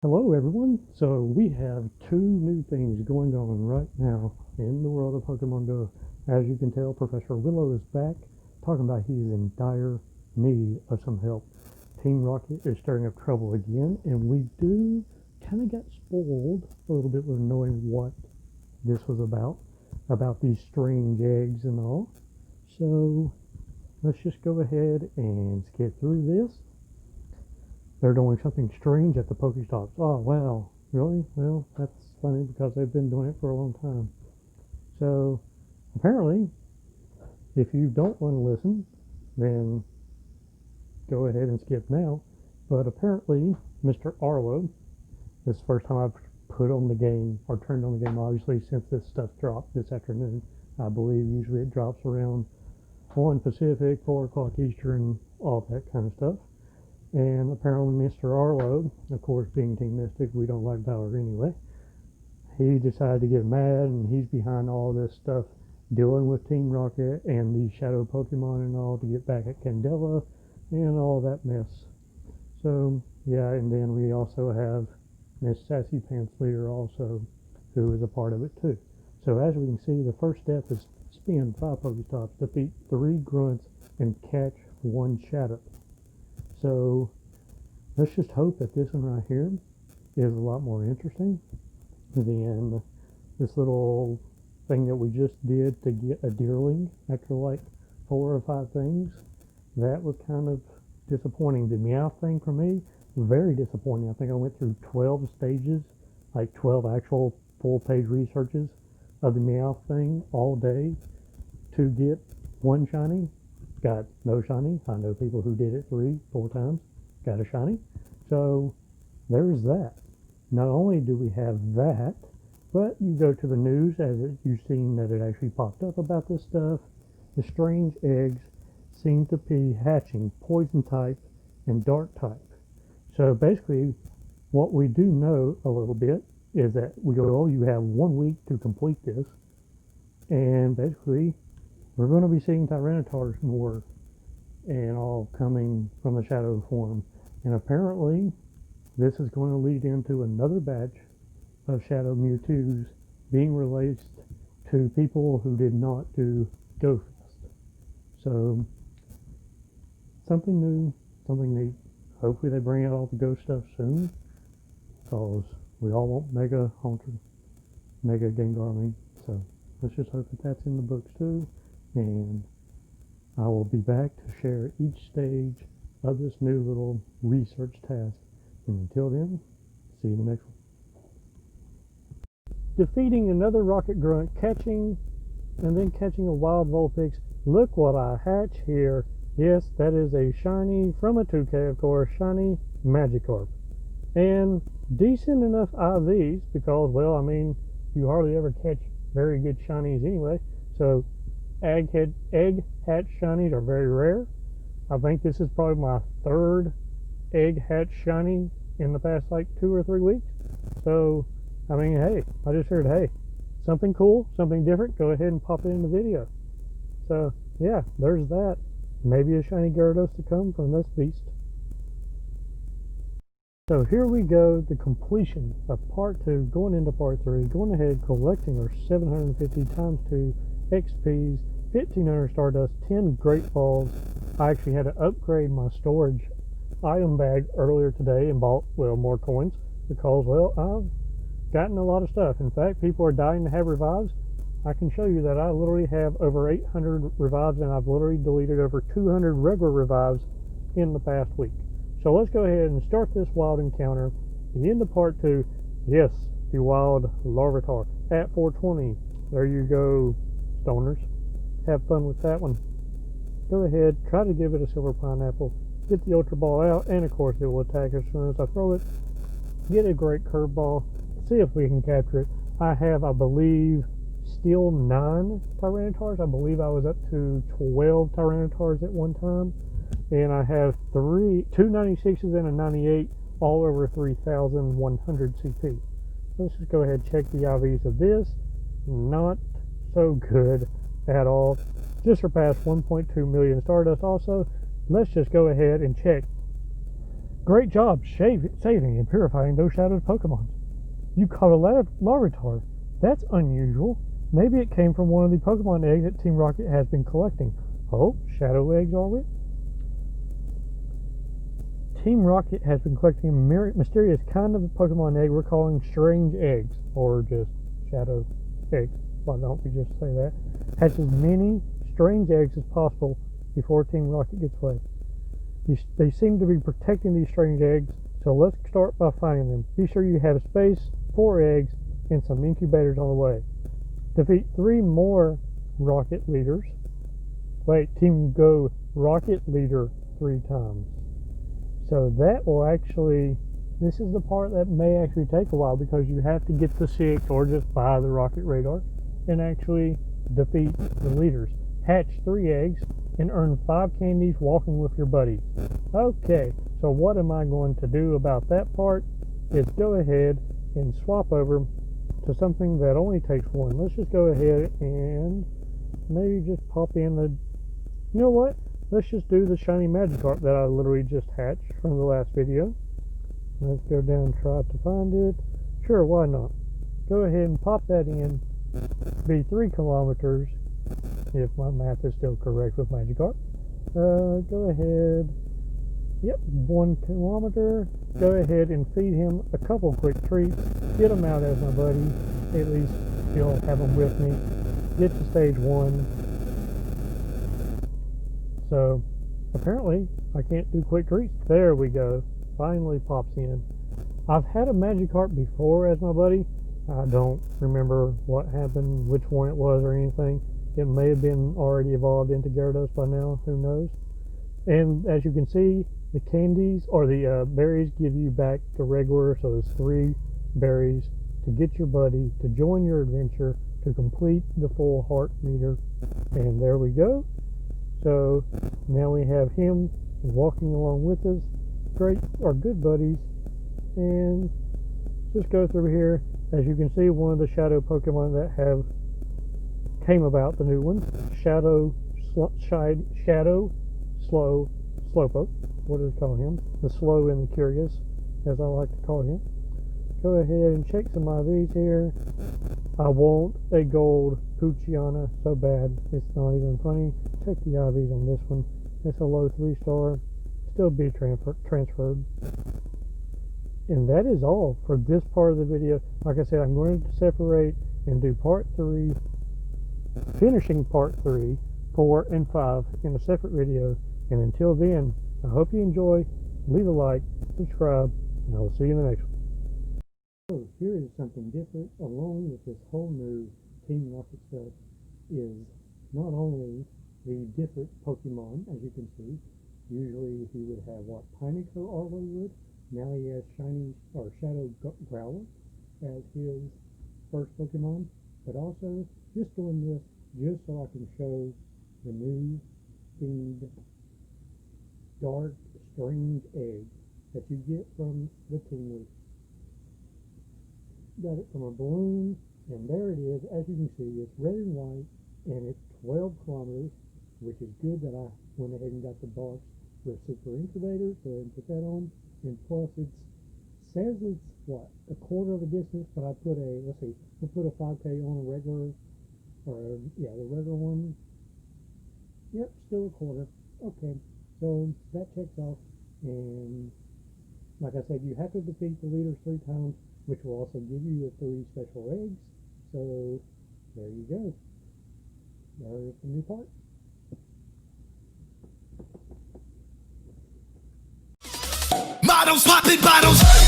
Hello everyone. So we have two new things going on right now in the world of Pokemon Go. As you can tell, Professor Willow is back talking about he's in dire need of some help. Team Rocket is stirring up trouble again, and we do kind of get spoiled a little bit with knowing what this was about these strange eggs and all. So let's just go ahead and skip through this. They're doing something strange at the Pokestops. Oh, wow. Really? Well, that's funny because they've been doing it for a long time. So, apparently, if you don't want to listen, then go ahead and skip now. But apparently, Mr. Arlo, this is the first time I've put on the game, or turned on the game, obviously, since this stuff dropped this afternoon. I believe usually it drops around 1 Pacific, 4 o'clock Eastern, all that kind of stuff. And apparently Mr. Arlo, of course being Team Mystic, we don't like Bauer anyway, he decided to get mad and he's behind all this stuff dealing with Team Rocket and these shadow Pokemon and all to get back at Candela and all that mess. So yeah, and then we also have Miss Sassy Pants Leader also, who is a part of it too. So as we can see, the first step is spin 5 Pokestops, defeat 3 grunts, and catch 1 shadow. So let's just hope that this one right here is a lot more interesting than this little thing that we just did to get a deerling after like 4 or 5 things. That was kind of disappointing. The Meowth thing for me, very disappointing. I think I went through 12 stages, like 12 actual full-page researches of the Meowth thing all day to get 1 shiny. Got no shiny. I know people who did it 3, 4 times, got a shiny. So there's that. Not only do we have that, but you go to the news as you've seen that it actually popped up about this stuff. The strange eggs seem to be hatching poison type and dark type. So basically, what we do know a little bit is that we go, oh, you have 1 week to complete this, and basically we're going to be seeing Tyrannotars more and all coming from the shadow form. And apparently, this is going to lead into another batch of Shadow Mewtwo's being released to people who did not do GoFest. So, something new, something neat. Hopefully they bring out all the Go stuff soon, because we all want Mega Haunter, Mega Gengar. So, let's just hope that that's in the books too. And I will be back to share each stage of this new little research task. And until then, see you in the next one. Defeating another Rocket Grunt, catching a wild Vulpix. Look what I hatch here. Yes, that is a shiny from a 2K, of course, shiny Magikarp. And decent enough IVs because, well, I mean, you hardly ever catch very good shinies anyway. So egg hatch shinies are very rare. I think this is probably my 3rd egg hatch shiny in the past like 2 or 3 weeks. So, I mean, hey, I just heard, hey, something cool, something different, go ahead and pop it in the video. So, yeah, there's that. Maybe a shiny Gyarados to come from this beast. So here we go, the completion of part 2, going into part 3, going ahead, collecting our 750 times 2 XPs, 1500 Stardust, 10 Great Balls. I actually had to upgrade my storage item bag earlier today and bought, well, more coins because, well, I've gotten a lot of stuff. In fact, people are dying to have revives. I can show you that I literally have over 800 revives and I've literally deleted over 200 regular revives in the past week. So let's go ahead and start this wild encounter. The end of part 2, yes, the wild Larvitar at 420. There you go, stoners. Have fun with that one. Go ahead, try to give it a silver pineapple, get the Ultra Ball out, and of course it will attack as soon as I throw it. Get a great curveball, see if we can capture it. I have, I believe, still 9 Tyrannotars. I believe I was up to 12 Tyrannotars at one time. And I have 2 96s and a 98, all over 3,100 CP. Let's just go ahead and check the IVs of this. Not so good at all. Just surpassed 1.2 million Stardust also. Let's just go ahead and check Great job saving and purifying those shadowed Pokemon. You caught a Larvitar. That's unusual. Maybe it came from one of the Pokemon eggs that Team Rocket has been collecting. Oh, shadow eggs are we? Team Rocket has been collecting a mysterious kind of Pokemon egg we're calling strange eggs, or just shadow eggs. Why don't we just say that? Hatch as many strange eggs as possible before Team Rocket gets away. They seem to be protecting these strange eggs, so let's start by finding them. Be sure you have space, 4 eggs, and some incubators on the way. Defeat 3 more Rocket leaders. Wait, Team Go Rocket leader 3 times. So that will actually, this is the part that may actually take a while because you have to get the 6 or just buy the Rocket Radar and actually defeat the leaders. Hatch 3 eggs and earn 5 candies walking with your buddies. Okay, so what am I going to do about that part is go ahead and swap over to something that only takes 1. Let's just go ahead and maybe just pop in the, you know what? Let's just do the shiny Magikarp that I literally just hatched from the last video. Let's go down and try to find it. Sure, why not? Go ahead and pop that in. Be 3 kilometers, if my math is still correct with Magikarp. Go ahead. Yep, 1 kilometer. Go ahead and feed him a couple quick treats. Get him out as my buddy. At least you'll have him with me. Get to stage 1. So, apparently, I can't do quick treats. There we go. Finally pops in. I've had a Magikarp before as my buddy. I don't remember what happened, which one it was or anything. It may have been already evolved into Gyarados by now. Who knows? And as you can see, the candies or the berries give you back the regular. So there's 3 berries to get your buddy, to join your adventure, to complete the full heart meter. And there we go. So now we have him walking along with us. Great, our good buddies. And just go through here. As you can see, one of the shadow Pokemon that have came about, the new ones, Shadow Slow Slowpoke. What do we call him? The Slow and the Curious, as I like to call him. Go ahead and check some IVs here. I want a gold Poochyena so bad it's not even funny. Check the IVs on this one. It's a low 3-star. Still be transferred. And that is all for this part of the video. Like I said, I'm going to separate and do part 3, finishing part 3, 4, and 5 in a separate video. And until then, I hope you enjoy. Leave a like, subscribe, and I will see you in the next one. So here is something different along with this whole new Team Rocket stuff is not only the different Pokemon, as you can see. Usually he would have what Pineco Arlo would. Now he has shiny or Shadow Growler as his first Pokemon. But also just doing this just so I can show the new themed dark strange egg that you get from the Team Leaf. Got it from a balloon, and there it is. As you can see, it's red and white, and it's 12 kilometers, which is good that I went ahead and got the box with super incubator, so I can put that on. And plus, it says it's what, a quarter of a distance, but I put a, let's see, we'll put a 5K on a regular, or yeah, the regular one. Yep, still a quarter. Okay, so that checks off, and like I said, you have to defeat the leaders 3 times, which will also give you the 3 special eggs. So there you go. There's the new part. Models popping bottles.